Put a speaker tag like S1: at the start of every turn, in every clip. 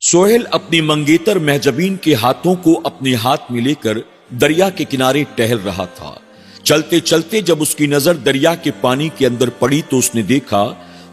S1: सोहेल अपनी मंगेतर महजबीन के हाथों को अपने हाथ में लेकर दरिया के किनारे टहल रहा था। चलते चलते जब उसकी नजर दरिया के पानी के अंदर पड़ी तो उसने देखा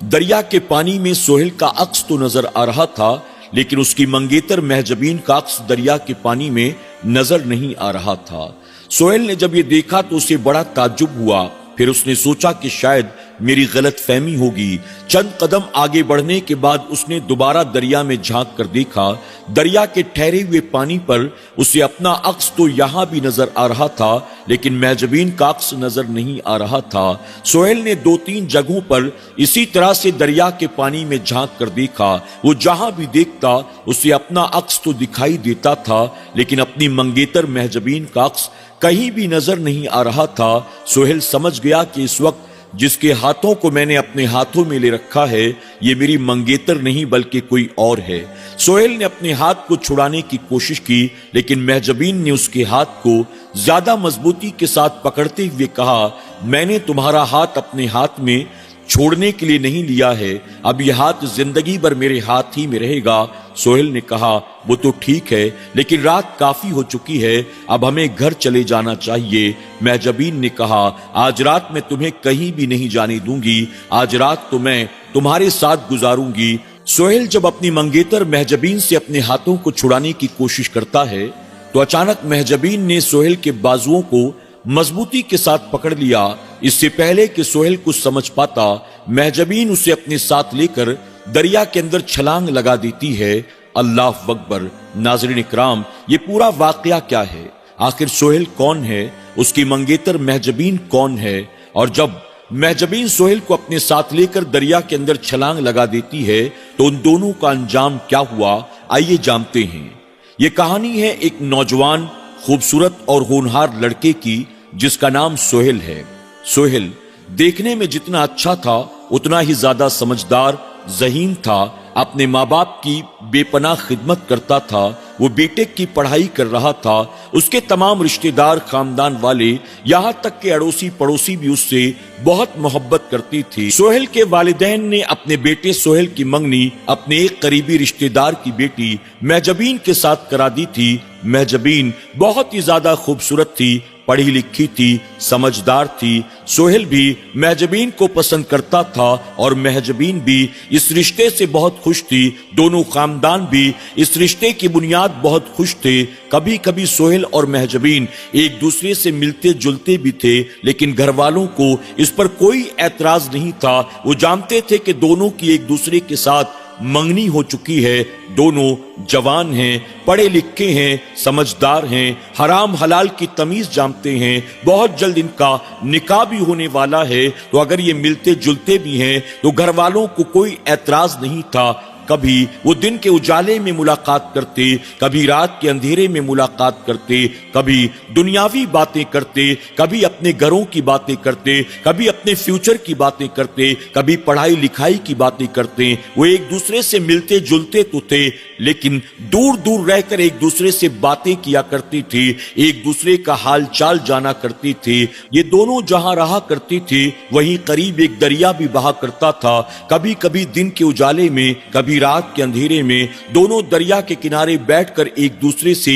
S1: दरिया के पानी में सोहेल का अक्स तो नजर आ रहा था, लेकिन उसकी मंगेतर महजबीन का अक्स दरिया के पानी में नजर नहीं आ रहा था। सोहेल ने जब ये देखा तो उसे बड़ा ताज्जुब हुआ। फिर उसने सोचा कि शायद मेरी गलत फहमी होगी। चंद कदम आगे बढ़ने के बाद उसने दोबारा दरिया में झांक कर देखा, दरिया के ठहरे हुए पानी पर उसे अपना अक्स तो यहां भी नजर आ रहा था, लेकिन महजबीन का अक्स नजर नहीं आ रहा था। सोहेल ने 2-3 जगहों पर इसी तरह से दरिया के पानी में झांक कर देखा। वो जहां भी देखता उसे अपना अक्स तो दिखाई देता था, लेकिन अपनी मंगेतर महजबीन का अक्स कहीं भी नजर नहीं आ रहा था। सोहेल समझ गया कि इस वक्त जिसके हाथों को मैंने अपने हाथों में ले रखा है ये मेरी मंगेतर नहीं बल्कि कोई और है। सोहेल ने अपने हाथ को छुड़ाने की कोशिश की, लेकिन महजबीन ने उसके हाथ को ज्यादा मजबूती के साथ पकड़ते हुए कहा, मैंने तुम्हारा हाथ अपने हाथ में छोड़ने के लिए नहीं लिया है, अब यह हाथ जिंदगी भर मेरे हाथ ही में रहेगा। सोहेल ने कहा, वो तो ठीक है, लेकिन रात काफी हो चुकी है, अब हमें घर चले जाना चाहिए। महजबीन ने कहा, आज रात मैं तुम्हें कहीं भी नहीं जाने दूंगी, आज रात तो मैं तुम्हारे साथ गुजारूंगी। सोहेल जब अपनी मंगेतर महजबीन से अपने हाथों को छुड़ाने की कोशिश करता है तो अचानक महजबीन ने सोहेल के बाजुओं को मजबूती के साथ पकड़ लिया। इससे पहले कि सोहेल कुछ समझ पाता, महजबीन उसे अपने साथ लेकर दरिया के अंदर छलांग लगा देती है। अल्लाह अकबर। नाज़रीन इकराम, ये पूरा वाकया क्या है? आखिर सोहेल कौन है? उसकी मंगेतर महजबीन कौन है? और जब महजबीन सोहेल को अपने साथ लेकर दरिया के अंदर छलांग लगा देती है तो उन दोनों का अंजाम क्या हुआ, आइए जानते हैं। ये कहानी है एक नौजवान, खूबसूरत और होनहार लड़के की जिसका नाम सोहेल है। सोहेल देखने में जितना अच्छा था उतना ही ज्यादा समझदार, ज़हीन था। अपने माँ बाप की बेपनाह खिदमत करता था। वो बीटेक की पढ़ाई कर रहा था। उसके तमाम रिश्तेदार, खानदान वाले, यहाँ तक के अड़ोसी पड़ोसी भी उससे बहुत मोहब्बत करती थी। सोहेल के वालिदैन ने अपने बेटे सोहेल की मंगनी अपने एक करीबी रिश्तेदार की बेटी महजबीन के साथ करा दी थी। महजबीन बहुत ही ज्यादा खूबसूरत थी, पढ़ी लिखी थी, समझदार थी। सोहेल भी महजबीन को पसंद करता था और महजबीन भी इस रिश्ते से बहुत खुश थी। दोनों खानदान भी इस रिश्ते की बुनियाद बहुत खुश थे। कभी कभी सोहेल और महजबीन एक दूसरे से मिलते जुलते भी थे, लेकिन घर वालों को इस पर कोई ऐतराज नहीं था। वो जानते थे कि दोनों की एक दूसरे के साथ मंगनी हो चुकी है। दोनों जवान हैं, पढ़े लिखे हैं, समझदार हैं, हराम हलाल की तमीज जानते हैं। बहुत जल्द इनका निकाह भी होने वाला है। तो अगर ये मिलते जुलते भी हैं तो घर वालों को कोई ऐतराज नहीं था। कभी वो दिन के उजाले में मुलाकात करते, कभी रात के अंधेरे में मुलाकात करते, कभी दुनियावी बातें करते, कभी अपने घरों की बातें करते, कभी अपने फ्यूचर की बातें करते, कभी पढ़ाई लिखाई की बातें करते। वो एक दूसरे से मिलते जुलते तो थे, लेकिन दूर दूर रहकर एक दूसरे से बातें किया करती थी, एक दूसरे का हाल चाल जाना करती थी। ये दोनों जहां रहा करती थी वहीं करीब एक दरिया भी बहा करता था। कभी कभी दिन के उजाले में, कभी रात के अंधेरे में दोनों दरिया के किनारे बैठकर एक दूसरे से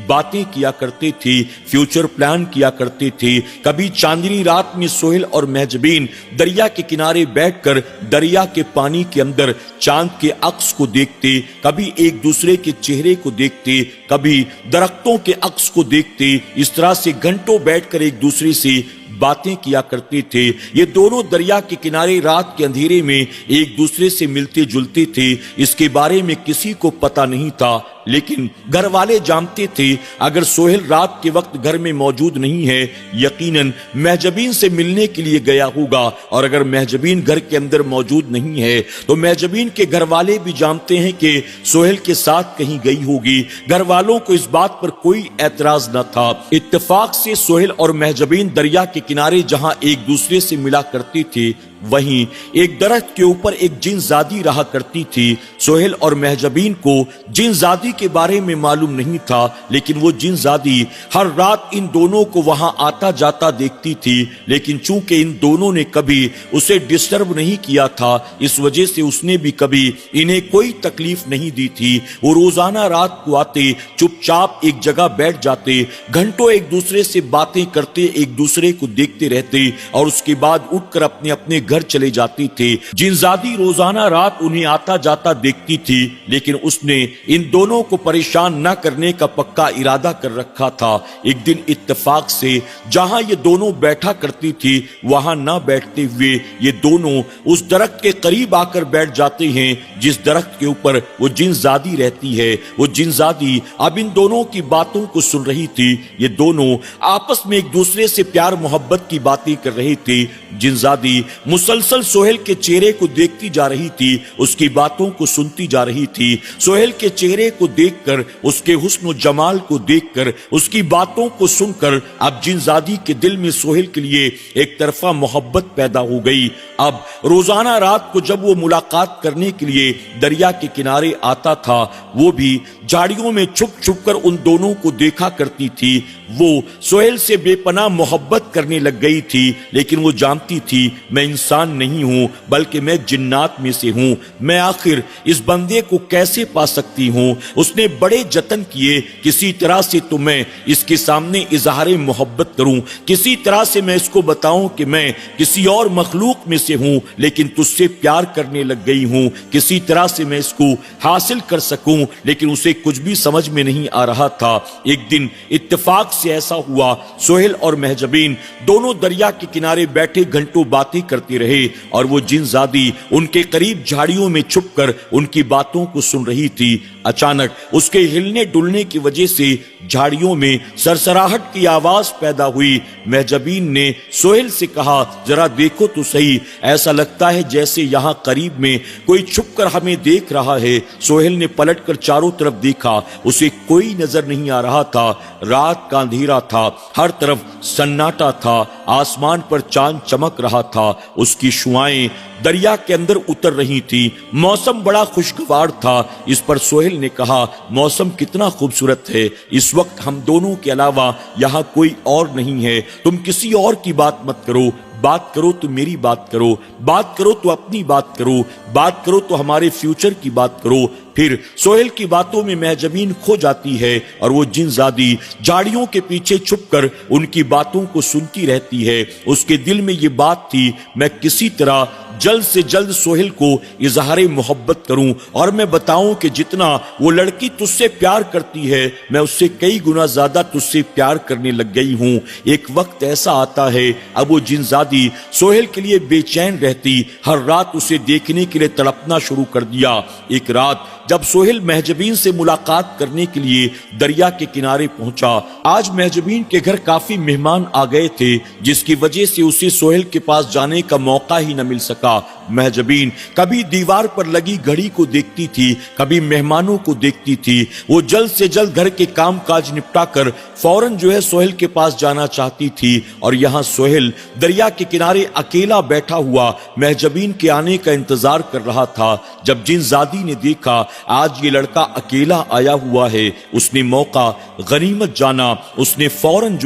S1: बातें किया करते थे, फ्यूचर प्लान किया करते थे। कभी चांदनी रात में सोहेल और महजबीन दरिया के किनारे बैठकर दरिया के पानी के अंदर चांद के अक्स को देखते, कभी एक दूसरे के चेहरे को देखते, कभी दरख्तों के अक्स को देखते। इस तरह से घंटों बैठकर एक दूसरे से बातें किया करते थे। ये दोनों दरिया के किनारे रात के अंधेरे में एक दूसरे से मिलते जुलते थे। इसके बारे में किसी को पता नहीं था, लेकिन घर वाले जानते थे अगर सोहेल रात के वक्त घर में मौजूद नहीं है, यकीनन महजबीन से मिलने के लिए गया होगा। और अगर महजबीन घर के अंदर मौजूद नहीं है तो महजबीन के घर वाले भी जानते हैं कि सोहेल के साथ कहीं गई होगी। घर वालों को इस बात पर कोई ऐतराज न था। इत्तेफाक से सोहेल और महजबीन दरिया के किनारे जहां एक दूसरे से मिला करते थे वहीं एक दरख्त के ऊपर एक जिनजादी रहा करती थी। सोहेल और महजबीन को जिनजादी के बारे में मालूम नहीं था, लेकिन वो जिनजादी हर रात इन दोनों को वहां आता जाता देखती थी। लेकिन चूंकि इन दोनों ने कभी उसे डिस्टर्ब नहीं किया था, इस वजह से उसने भी कभी इन्हें कोई तकलीफ नहीं दी थी। वो रोजाना रात को आते, चुपचाप एक जगह बैठ जाते, घंटों एक दूसरे से बातें करते, एक दूसरे को देखते रहते और उसके बाद उठकर अपने अपने घर चले जाते थे। जिनजादी रोजाना रात उन्हें आता जाता देखती थी, लेकिन उसने इन दोनों को परेशान न करने का पक्का इरादा कर रखा था। एक दिन इत्तेफाक से जहां ये दोनों बैठा करती थी, वहां न बैठते हुए ये दोनों उस दरख्त के करीब आकर बैठ जाते हैं जिस दरख्त के ऊपर वो जिनजादी रहती है। वो जिनजादी अब इन दोनों की बातों को सुन रही थी। ये दोनों आपस में एक दूसरे से प्यार मोहब्बत की बातें कर रहे थे। जिनजादी मुसलसल सोहेल के चेहरे को देखती जा रही थी, उसकी बातों को सुनती जा रही थी। सोहेल के चेहरे को देखकर, उसके हुस्न और जमाल को देखकर, उसकी बातों को सुनकर अब जिनजादी के दिल में सोहेल के लिए एक तरफा मोहब्बत पैदा हो गई। अब रोजाना रात को जब वो मुलाकात करने के लिए दरिया के किनारे आता था, वो भी झाड़ियों में छुप छुप कर उन दोनों को देखा करती थी। वो सोहेल से बेपनाह मोहब्बत करने लग गई थी, लेकिन वो जानती थी मैं इंसान नहीं हूं, बल्कि मैं जिन्नात में से हूं। मैं आखिर इस बंदे को कैसे पा सकती हूं? उसने बड़े जतन किए, किसी तरह से तो मैं इसके सामने इजहार मोहब्बत करूं, किसी तरह से मैं इसको बताऊं कि मैं किसी और मखलूक में से हूं, लेकिन तुझसे प्यार करने लग गई हूं। किसी तरह से मैं इसको हासिल कर सकूं, लेकिन उसे कुछ भी समझ में नहीं आ रहा था। एक दिन इत्तेफाक से ऐसा हुआ, सोहेल और महजबीन दोनों दरिया के किनारे बैठे घंटों बातें करते रहे और वो जिनजादी उनके करीब झाड़ियों में छुपकर उनकी बातों को सुन रही थी। अचानक उसके हिलने डुलने की वजह से झाड़ियों में सरसराहट की आवाज पैदा हुई। महजबीन ने सोहेल से कहा, जरा देखो तो सही, ऐसा लगता है जैसे यहाँ करीब में कोई छुपकर हमें देख रहा है। सोहेल ने पलटकर चारों तरफ देखा, उसे कोई नजर नहीं आ रहा था। रात का अंधेरा था, हर तरफ सन्नाटा था, आसमान पर चांद चमक रहा था, उसकी शुआएं दरिया के अंदर उतर रही थी। मौसम बड़ा खुशगवार था। इस पर सोहेल ने कहा, मौसम कितना खूबसूरत है, इस वक्त हम दोनों के अलावा यहाँ कोई और नहीं है। तुम किसी और की बात मत करो, बात करो तो मेरी बात करो, बात करो तो अपनी बात करो, बात करो तो हमारे फ्यूचर की बात करो। फिर सोहेल की बातों में महजबीन खो जाती है और वो जिनजादी झाड़ियों के पीछे छुपकर उनकी बातों को सुनती रहती है। उसके दिल में ये बात थी, मैं किसी तरह जल्द से जल्द सोहेल को इजहार मोहब्बत करूं और मैं बताऊं कि जितना वो लड़की तुझसे प्यार करती है, मैं उससे कई गुना ज्यादा तुझसे प्यार करने लग गई हूं। एक वक्त ऐसा आता है, अब वो जिनजादी सोहेल के लिए बेचैन रहती, हर रात उसे देखने के लिए तड़पना शुरू कर दिया। एक रात जब सोहेल महजबीन से मुलाकात करने के लिए दरिया के किनारे पहुंचा, आज महजबीन के घर काफी मेहमान आ गए थे, जिसकी वजह से उसे सोहेल के पास जाने का मौका ही न मिल सका। महजबीन कभी दीवार पर लगी घड़ी को देखती थी, कभी मेहमानों को देखती थी। वो जल्द से जल्द घर के काम काज निपटा कर फौरन सोहेल के पास जाना चाहती थी। और यहाँ सोहेल दरिया के किनारे अकेला बैठा हुआ महजबीन के आने का इंतजार कर रहा था। जब जिनजादी ने देखा आज ये लड़का अकेला आया हुआ है, उसने मौका गनीमत जाना। उसने फौरन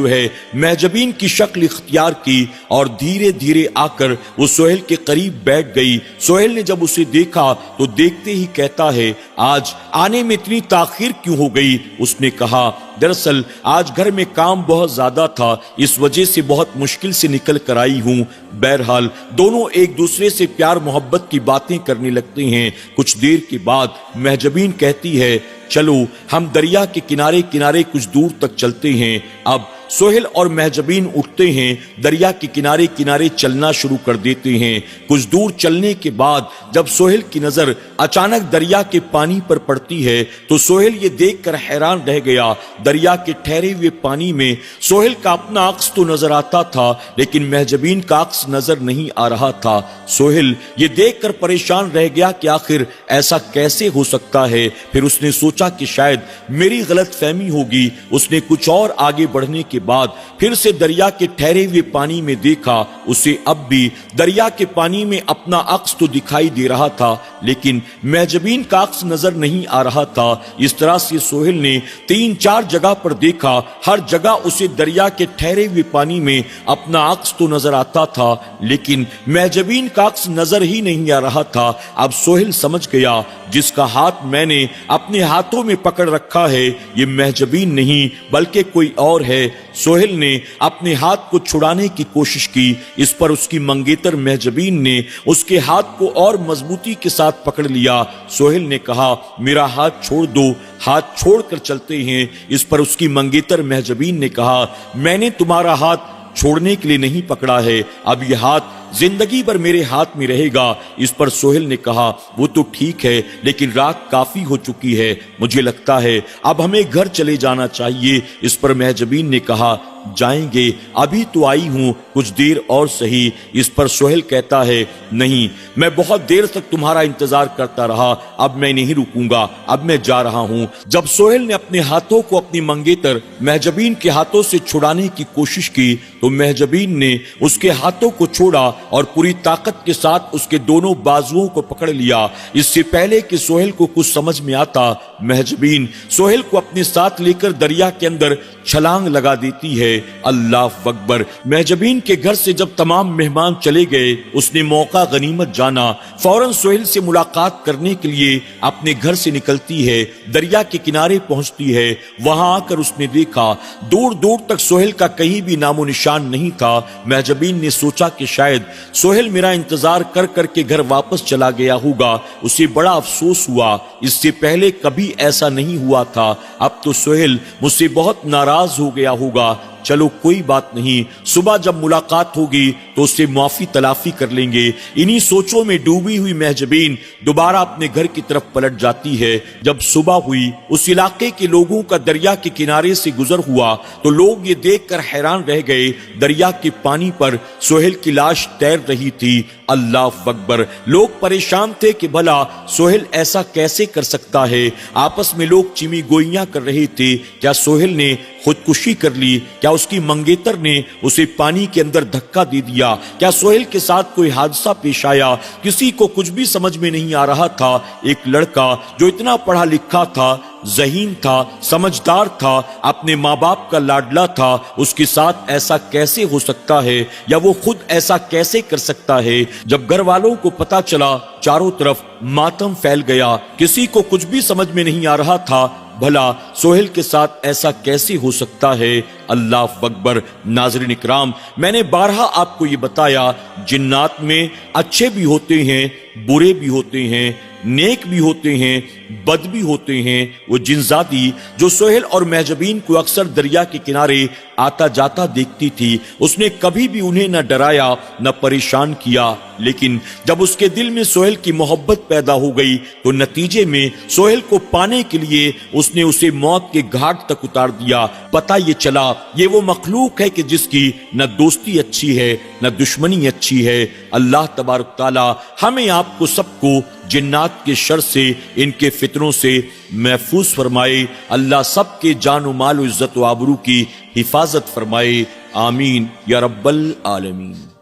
S1: महजबीन की शक्ल इख्तियार की और धीरे धीरे आकर वो सोहेल के करीब बैठ गई। सोहेल ने जब उसे देखा तो देखते ही कहता है, आज आने में इतनी ताखीर क्यों हो गई? उसने कहा, दरअसल आज घर में काम बहुत ज्यादा था, इस वजह से बहुत मुश्किल से निकल कर आई हूं। बहरहाल दोनों एक दूसरे से प्यार मोहब्बत की बातें करने लगते हैं। कुछ देर के बाद महजबीन कहती है, चलो हम दरिया के किनारे किनारे कुछ दूर तक चलते हैं। अब सोहेल और महजबीन उठते हैं, दरिया के किनारे किनारे चलना शुरू कर देते हैं। कुछ दूर चलने के बाद जब सोहेल की नजर अचानक दरिया के पानी पर पड़ती है तो सोहेल ये देखकर हैरान रह गया। दरिया के ठहरे हुए पानी में सोहेल का अपना अक्स तो नजर आता था, लेकिन महजबीन का अक्स नजर नहीं आ रहा था। सोहेल ये देखकर परेशान रह गया कि आखिर ऐसा कैसे हो सकता है। फिर उसने सोचा कि शायद मेरी गलत फहमी होगी। उसने कुछ और आगे बढ़ने के بعد پھر سے دریا کے ٹھہرے ہوئے پانی میں دیکھا، اسے اب بھی دریا کے پانی میں اپنا عکس تو دکھائی دے رہا تھا لیکن محجبین کا عکس نظر نہیں آ رہا تھا۔ اس طرح سے سہیل نے 3-4 جگہ پر دیکھا، ہر جگہ اسے دریا کے ٹھہرے ہوئے پانی میں اپنا عکس تو نظر آتا تھا لیکن محجبین کا عکس نظر ہی نہیں آ رہا تھا۔ اب سہیل سمجھ گیا جس کا ہاتھ میں نے اپنے ہاتھوں میں پکڑ رکھا ہے یہ محجبین نہیں بلکہ کوئی اور ہے۔ سہیل نے اپنے ہاتھ کو چھڑانے کی کوشش کی، اس پر اس کی منگیتر محجبین نے اس کے ہاتھ کو اور مضبوطی کے ساتھ پکڑ لیا۔ سہیل نے کہا میرا ہاتھ چھوڑ دو، ہاتھ چھوڑ کر چلتے ہیں۔ اس پر اس کی منگیتر محجبین نے کہا میں نے تمہارا ہاتھ چھوڑنے کے لیے نہیں پکڑا ہے، اب یہ ہاتھ زندگی بھر میرے ہاتھ میں رہے گا۔ اس پر سہیل نے کہا وہ تو ٹھیک ہے لیکن رات کافی ہو چکی ہے، مجھے لگتا ہے اب ہمیں گھر چلے جانا چاہیے۔ اس پر محجبین نے کہا جائیں گے، ابھی تو آئی ہوں، کچھ دیر اور سہی۔ اس پر سہیل کہتا ہے نہیں، میں بہت دیر تک تمہارا انتظار کرتا رہا، اب میں نہیں رکوں گا، اب میں جا رہا ہوں۔ جب سہیل نے اپنے ہاتھوں کو اپنی منگیتر محجبین کے ہاتھوں سے چھڑانے کی کوشش کی تو محجبین نے اس کے ہاتھوں کو چھوڑا اور پوری طاقت کے ساتھ اس کے دونوں بازوؤں کو پکڑ لیا۔ اس سے پہلے کہ سہیل کو کچھ سمجھ میں آتا محجبین سہیل کو اپنے ساتھ لے کر دریا کے اندر چھلانگ لگا دیتی ہے۔ اللہ اکبر۔ محجبین کے گھر سے جب تمام مہمان چلے گئے اس نے موقع غنیمت جانا، فوراً سہیل سے ملاقات کرنے کے لیے اپنے گھر سے نکلتی ہے، دریا کے کنارے پہنچتی ہے۔ وہاں آ کر اس نے دیکھا دور دور تک سہیل کا کہیں بھی نام و نشان نہیں تھا۔ محجبین نے سوچا کہ شاید سہیل میرا انتظار کر کر کے گھر واپس چلا گیا ہوگا، اسے بڑا افسوس ہوا، اس سے پہلے کبھی ایسا نہیں ہوا تھا، اب تو سہیل مجھ سے بہت ناراض ہو گیا ہوگا۔ چلو کوئی بات نہیں، صبح جب ملاقات ہوگی تو اس سے معافی تلافی کر لیں گے۔ انہی سوچوں میں ڈوبی ہوئی محجبین دوبارہ اپنے گھر کی طرف پلٹ جاتی ہے۔ جب صبح ہوئی اس علاقے کے لوگوں کا دریا کے کنارے سے گزر ہوا تو لوگ یہ دیکھ کر حیران رہ گئے، دریا کے پانی پر سہیل کی لاش تیر رہی تھی۔ اللہ اکبر۔ لوگ پریشان تھے کہ بھلا سہیل ایسا کیسے کر سکتا ہے۔ آپس میں لوگ چمی گوئیاں کر رہے تھے، کیا سہیل نے خودکشی کر لی؟ کیا اس کی منگیتر نے اسے پانی کے اندر دھکا دے دیا؟ کیا سہیل کے ساتھ کوئی حادثہ پیش آیا؟ کسی کو کچھ بھی سمجھ میں نہیں آ رہا تھا۔ ایک لڑکا جو اتنا پڑھا لکھا تھا، ذہین تھا، سمجھدار تھا، اپنے ماں باپ کا لاڈلا تھا، اس کے ساتھ ایسا کیسے ہو سکتا ہے یا وہ خود ایسا کیسے کر سکتا ہے؟ جب گھر والوں کو پتا چلا چاروں طرف ماتم پھیل گیا، کسی کو کچھ بھی سمجھ میں نہیں آ رہا تھا بھلا سہیل کے ساتھ ایسا کیسے ہو سکتا ہے۔ اللہ اکبر۔ ناظرین اکرام، میں نے بارہا آپ کو یہ بتایا جنات میں اچھے بھی ہوتے ہیں، برے بھی ہوتے ہیں، نیک بھی ہوتے ہیں، بد بھی ہوتے ہیں۔ وہ جنزادی جو سہیل اور محجبین کو اکثر دریا کے کنارے آتا جاتا دیکھتی تھی، اس نے کبھی بھی انہیں نہ ڈرایا نہ پریشان کیا، لیکن جب اس کے دل میں سہیل کی محبت پیدا ہو گئی تو نتیجے میں سہیل کو پانے کے لیے اس نے اسے موت کے گھاٹ تک اتار دیا۔ پتہ یہ چلا یہ وہ مخلوق ہے کہ جس کی نہ دوستی اچھی ہے نہ دشمنی اچھی ہے۔ اللہ تبارک تعالی ہمیں آپ کو سب کو جنات کے شر سے، ان کے فتنوں سے محفوظ فرمائے۔ اللہ سب کے جان و مال و عزت و آبرو کی حفاظت فرمائے۔ آمین یا رب العالمین۔